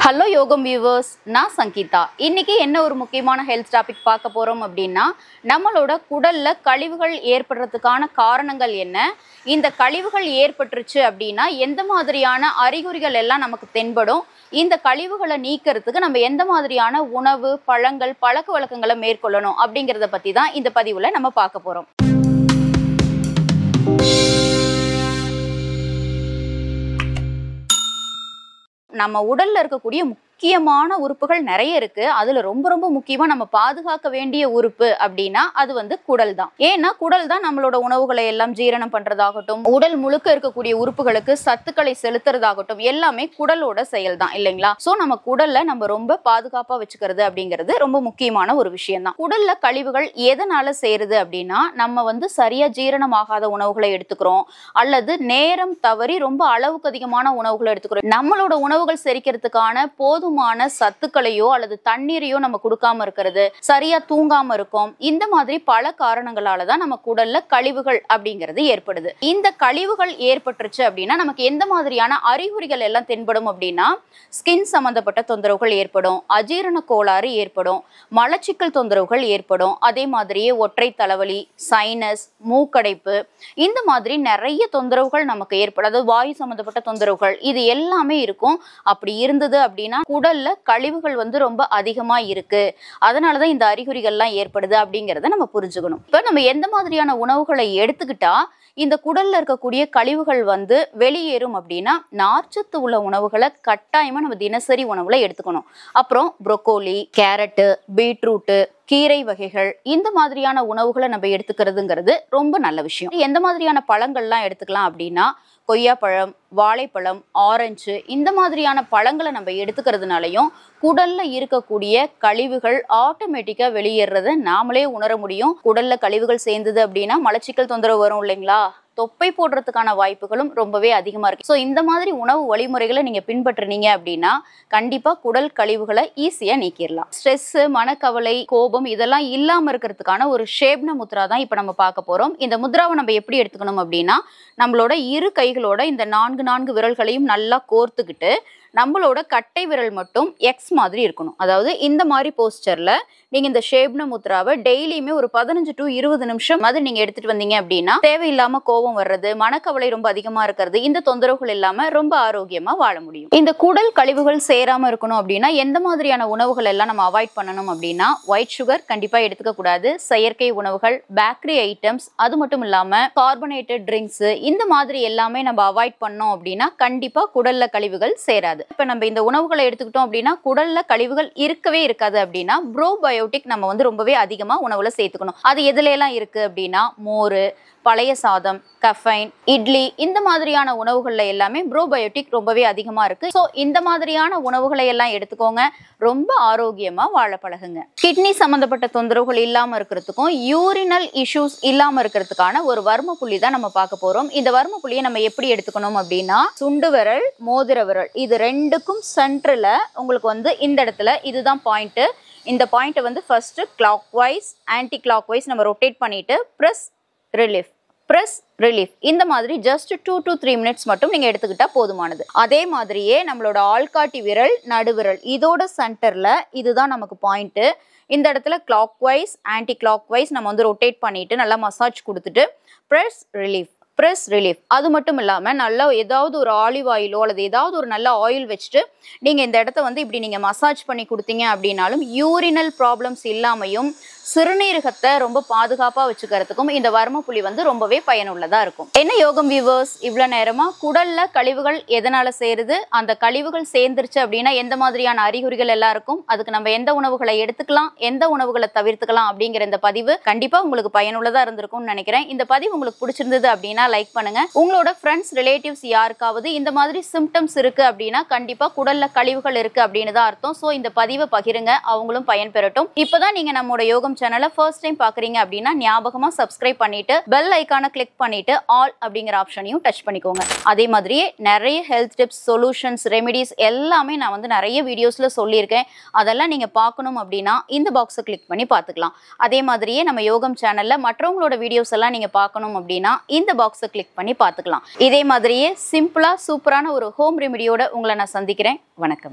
Hello யோகம் viewers, நான் சங்கீதா. இன்னைக்கு என்ன ஒரு முக்கியமான ஹெல்த் டாபிக் பார்க்க போறோம் அப்படின்னா, நம்மளோட குடல்ல கழிவுகள் ஏற்படுறதுக்கான காரணங்கள் என்ன, இந்த கழிவுகள் ஏற்பட்டுருச்சு அப்படின்னா எந்த மாதிரியான அறிகுறிகள் எல்லாம் நமக்கு தென்படும், இந்த கழிவுகளை நீக்கிறதுக்கு நம்ம எந்த மாதிரியான உணவு, பழங்கள், பழக்க வழக்கங்களை மேற்கொள்ளணும் அப்படிங்கிறத பத்தி தான் இந்த பதிவுல நம்ம பார்க்க போறோம். நம்ம உடல்ல இருக்கக்கூடிய முக்கியமான உறுப்புகள் நிறைய இருக்கு. அதுல ரொம்ப முக்கியமா நம்ம பாதுகாக்க வேண்டிய உறுப்பு அப்படின்னா அது குடல் தான். ஏன்னா குடல் தான் நம்மளோட உணவுகளை எல்லாம் ஜீரணம் பண்றதாகட்டும், உடல் முழுக்க இருக்கக்கூடிய உறுப்புகளுக்கு சத்துக்களை செலுத்துறதாகட்டும், எல்லாமே குடலோட செயல் தான் இல்லைங்களா? சோ நம்ம குடல்ல நம்ம ரொம்ப பாதுகாப்பா வச்சுக்கிறது அப்படிங்கிறது ரொம்ப முக்கியமான ஒரு விஷயம் தான். குடல்ல கழிவுகள் எதனால சேருது அப்படின்னா, நம்ம சரியா ஜீரணமாகாத உணவுகளை எடுத்துக்கிறோம், அல்லது நேரம் தவறி ரொம்ப அளவுக்கு அதிகமான உணவுகளை எடுத்துக்கிறோம். நம்மளோட உணவுகள் செரிக்கிறதுக்கான போதுமான சத்துக்களையோ அல்லது தண்ணீரையோ நம்ம கொடுக்காம இருக்கிறது, சரியா தூங்காம இருக்கும், இந்த மாதிரி பல காரணங்களால தான் நம்ம குடல்ல கழிவுகள் அப்படிங்கிறது ஏற்படுது. இந்த கழிவுகள் ஏற்பட்டுருச்சு அப்படின்னா நமக்கு எந்த மாதிரியான அறிகுறிகள் எல்லாம் தென்படும் அப்படின்னா, ஸ்கின் சம்பந்தப்பட்ட தொந்தரவுகள் ஏற்படும், அஜீரண கோளாறு ஏற்படும், மலச்சிக்கல் தொந்தரவுகள் ஏற்படும், அதே மாதிரியே ஒற்றை தலைவலி, சைனஸ், மூக்கடைப்பு, இந்த மாதிரி நிறைய தொந்தரவுகள் நமக்கு ஏற்படும். அதாவது வாயு சம்பந்தப்பட்ட தொந்தரவுகள் இது எல்லாமே இருக்கும். அப்படி இருந்தது அப்படின்னா குடல்ல கழிவுகள் ரொம்ப அதிகமா இருக்கு, அதனாலதான் இந்த அறிகுறிகள்லாம் ஏற்படுது அப்படிங்கிறத நம்ம புரிஞ்சுக்கணும். இப்ப நம்ம எந்த மாதிரியான உணவுகளை எடுத்துக்கிட்டா இந்த குடல்ல இருக்கக்கூடிய கழிவுகள் வெளியேறும் அப்படின்னா, நார்ச்சத்து உள்ள உணவுகளை கட்டாயமா நம்ம தினசரி உணவுல எடுத்துக்கணும். அப்புறம் புரோக்கோலி, கேரட்டு, பீட்ரூட்டு, கீரை வகைகள், இந்த மாதிரியான உணவுகளை நம்ம எடுத்துக்கிறதுங்கிறது ரொம்ப நல்ல விஷயம். எந்த மாதிரியான பழங்கள்லாம் எடுத்துக்கலாம் அப்படின்னா, கொய்யாப்பழம், வாழைப்பழம், ஆரஞ்சு, இந்த மாதிரியான பழங்களை நம்ம எடுத்துக்கிறதுனாலையும் குடல்ல இருக்கக்கூடிய கழிவுகள் ஆட்டோமேட்டிக்கா வெளியேறத நாமளே உணர முடியும். குடல்ல கழிவுகள் சேர்ந்தது அப்படின்னா மலச்சிக்கல் தொந்தரவு வரும் இல்லைங்களா? தொப்பை போடுறதுக்கான வாய்ப்புகளும் ரொம்பவே அதிகமா இருக்கு. ஸோ இந்த மாதிரி உணவு வழிமுறைகளை நீங்க பின்பற்றுனீங்க அப்படின்னா கண்டிப்பா குடல் கழிவுகளை ஈஸியா நீக்கிடலாம். ஸ்ட்ரெஸ், மனக்கவலை, கோபம் இதெல்லாம் இல்லாம இருக்கிறதுக்கான ஒரு ஷேப்ன முத்ரா தான் இப்ப நம்ம பார்க்க போறோம். இந்த முத்ராவை நம்ம எப்படி எடுத்துக்கணும் அப்படின்னா, நம்மளோட இரு கைகளோட இந்த நான்கு விரல்களையும் நல்லா கோர்த்துக்கிட்டு நம்மளோட கட்டை விரல் மட்டும் எக்ஸ் மாதிரி இருக்கணும். அதாவது இந்த மாதிரி போஸ்டர்ல நீங்க இந்த ஷேப்ன முத்ராவை டெய்லியுமே ஒரு 15 to 20 நிமிஷம் மாதிரி நீங்க எடுத்துட்டு வந்தீங்க அப்படின்னா தேவையில்லாம கோபம் வர்றது, மனக்கவலை ரொம்ப அதிகமா இருக்கிறது, இந்த தொந்தரவுகள் இல்லாம ரொம்ப ஆரோக்கியமா வாழ முடியும். இந்த குடல் கழிவுகள் சேராம இருக்கணும் அப்படின்னா எந்த மாதிரியான உணவுகள் எல்லாம் நம்ம அவாய்ட் பண்ணணும் அப்படின்னா, ஒயிட் சுகர் கண்டிப்பா எடுத்துக்க கூடாது, செயற்கை உணவுகள், பேக்கரி ஐட்டம்ஸ், அது மட்டும் இல்லாம கார்பனேட்டட் ட்ரிங்க்ஸ், இந்த மாதிரி எல்லாமே நம்ம அவாய்ட் பண்ணோம் அப்படின்னா கண்டிப்பா குடல்ல கழிவுகள் சேராது. இப்ப நம்ம இந்த உணவுகளை எடுத்துக்கிட்டோம் அப்படின்னா குடல்ல கழிவுகள் இருக்கவே இருக்காது. அப்படின்னா ப்ரோபயோட்டிக் நம்ம ரொம்பவே அதிகமா உணவுல சேர்த்துக்கணும். அது எதுல எல்லாம் இருக்கு அப்படின்னா, மோர், பழைய சாதம், கஃபைன், இட்லி, இந்த மாதிரியான உணவுகள்ல எல்லாமே ப்ரோபயோட்டிக் ரொம்பவே அதிகமா இருக்கு. ஸோ இந்த மாதிரியான உணவுகளை எல்லாம் எடுத்துக்கோங்க, ரொம்ப ஆரோக்கியமா வாழ பழகுங்க. கிட்னி சம்பந்தப்பட்ட தொந்தரவுகள் இல்லாம இருக்கிறதுக்கும் யூரினல் இஷ்யூஸ் இல்லாம இருக்கிறதுக்கான ஒரு வர்ம புள்ளி தான் நம்ம பார்க்க போறோம். இந்த வர்ம புள்ளியை நம்ம எப்படி எடுத்துக்கணும் அப்படின்னா, சுண்டு விரல், மோதிர விரல், இது ரெண்டுக்கும் சென்டர்ல உங்களுக்கு இந்த இடத்துல இதுதான் பாயிண்ட். இந்த பாயிண்ட்டை first clockwise, anticlockwise நம்ம ரொட்டேட் பண்ணிட்டு பிரஸ் ரிலீஃப், பிரஸ் ரிலீஃப், இந்த மாதிரி ஜஸ்ட் 2 to 3 மினிட்ஸ் மட்டும் நீங்க எடுத்துக்கிட்டா போதுமானது. அதே மாதிரியே நம்மளோட ஆள்காட்டி விரல், நடுவிரல், இதோட சென்டர்ல இதுதான் நமக்கு பாயிண்ட். இந்த இடத்துல clockwise, anticlockwise நம்ம ரொட்டேட் பண்ணிட்டு நல்லா மசாஜ் கொடுத்துட்டு பிரஸ் ரிலீஃப், பிரஸ் ரிலீஃப். அது மட்டும் இல்லாமல் நல்லா ஏதாவது ஒரு ஆலிவ் ஆயிலோ அல்லது ஏதாவது ஒரு நல்ல ஆயில் வச்சுட்டு நீங்கள் இந்த இடத்த இப்படி நீங்கள் மசாஜ் பண்ணி கொடுத்தீங்க அப்படின்னாலும் யூரினல் ப்ராப்ளம்ஸ் இல்லாமையும் சிறுநீரகத்தை ரொம்ப பாதுகாப்பாக வச்சுக்கிறதுக்கும் இந்த வர்ம புள்ளி ரொம்பவே பயனுள்ளதாக இருக்கும். என்ன யோகம் வியூவர்ஸ், இவ்வளோ நேரமாக குடல்ல கழிவுகள் எதனால சேருது, அந்த கழிவுகள் சேர்ந்துருச்சு அப்படின்னா எந்த மாதிரியான அறிகுறிகள் எல்லாம் இருக்கும், அதுக்கு நம்ம எந்த உணவுகளை எடுத்துக்கலாம், எந்த உணவுகளை தவிர்த்துக்கலாம் அப்படிங்கிற இந்த பதிவு கண்டிப்பாக உங்களுக்கு பயனுள்ளதாக இருந்திருக்கும்னு நினைக்கிறேன். இந்த பதிவு உங்களுக்கு பிடிச்சிருந்தது அப்படின்னா லைக் பண்ணுங்க. உங்களோட ஃப்ரெண்ட்ஸ், ரிலேட்டிவ்ஸ் யாருக்காவது இந்த மாதிரி சிம்டம்ஸ் இருக்கு அப்படின்னா கண்டிப்பாக குடல்ல கழிவுகள் இருக்கு அப்படின்னு தான் அர்த்தம். ஸோ இந்த பதிவை பகிருங்க, அவங்களும் பயன்பெறட்டும். இப்போதான் நீங்க நம்மளோட யோகம் சேனலை ஃபர்ஸ்ட் டைம் பாக்குறீங்க அப்படின்னா ஞாபகமா சப்ஸ்கிரைப் பண்ணிட்டு பெல் ஐகானை கிளிக் பண்ணிட்டு ஆல் அப்படிங்கிற ஆப்ஷனையும் டச் பண்ணிக்கோங்க. அதே மாதிரியே நிறைய ஹெல்த் டிப்ஸ், சொல்யூஷன்ஸ், ரெமிடிஸ் எல்லாமே நான் நிறைய வீடியோஸ்ல சொல்லியிருக்கேன். அதெல்லாம் நீங்க பார்க்கணும் அப்படின்னா இந்த பாக்ஸை கிளிக் பண்ணி பார்த்துக்கலாம். அதே மாதிரியே நம்ம யோகம் சேனல்ல மற்றவங்களோட வீடியோஸ் எல்லாம் நீங்க பார்க்கணும் அப்படின்னா இந்த பாக்ஸை கிளிக் பண்ணி பார்த்துக்கலாம். இதே மாதிரியே சிம்பிளா சூப்பரான ஒரு ஹோம் ரெமிடியோட உங்களை நான் சந்திக்கிறேன். வணக்கம்.